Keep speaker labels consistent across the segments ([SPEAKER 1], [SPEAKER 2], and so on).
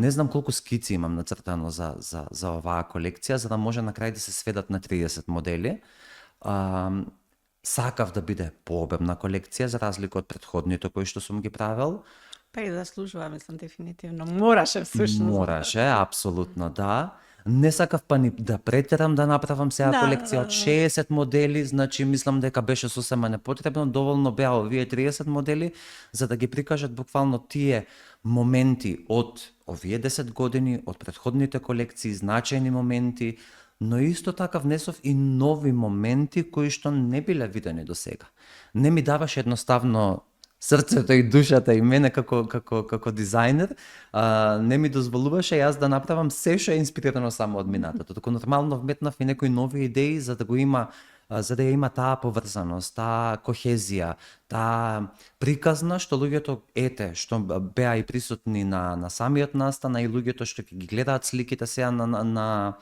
[SPEAKER 1] Не знам колку скици имам нацртано за оваа колекција, за да може на крај да се сведат на 30 модели. Сакав да биде пообемна колекција, за разлика од претходните кои што сум ги правел.
[SPEAKER 2] Па и заслужува, мислам, дефинитивно. Мораше, всушност.
[SPEAKER 1] Мораше, апсолутно да. Не сакав па ни да претерам да направам сега колекција од 60 модели, значи мислам дека беше сосема непотребно, доволно беа овие 30 модели за да ги прикажат буквално тие моменти од овие 10 години, од претходните колекции, значајни моменти, но исто така внесов и нови моменти кои што не биле видени до сега. Не ми даваше едноставно срцето и душата и мене како дизајнер, не ми дозволуваше јас да направам се што е инспирирано само од минатото. Току нормално вметнав и некои нови идеи за да го има, за да ја има таа поврзаност, таа кохезија, таа приказна што луѓето што беа и присутни на самиот настан, и луѓето што ги гледаат сликите сега на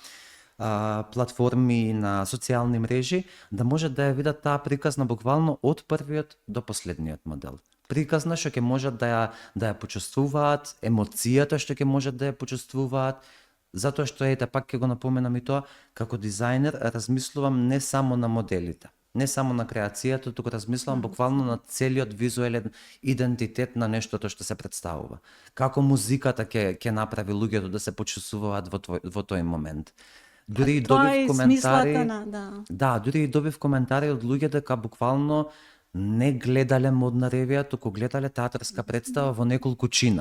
[SPEAKER 1] платформи и на социјални мрежи, да можат да ја видат таа приказна буквално од првиот до последниот модел. Приказна што ќе можат да ја почувствуваат, емоцијата што ќе можат да ја почувствуваат, затоа што пак ќе го напоменам и тоа, како дизајнер размислувам не само на моделите, не само на креацијата, туку размислувам буквално на целиот визуелен идентитет на нештото што се представува. Како музиката ќе направи луѓето да се почувствуваат во тој момент. Дури и добив коментари, дури и добив коментари од луѓе дека буквално не гледале модна ревија, туку гледале театарска представа во неколку чина.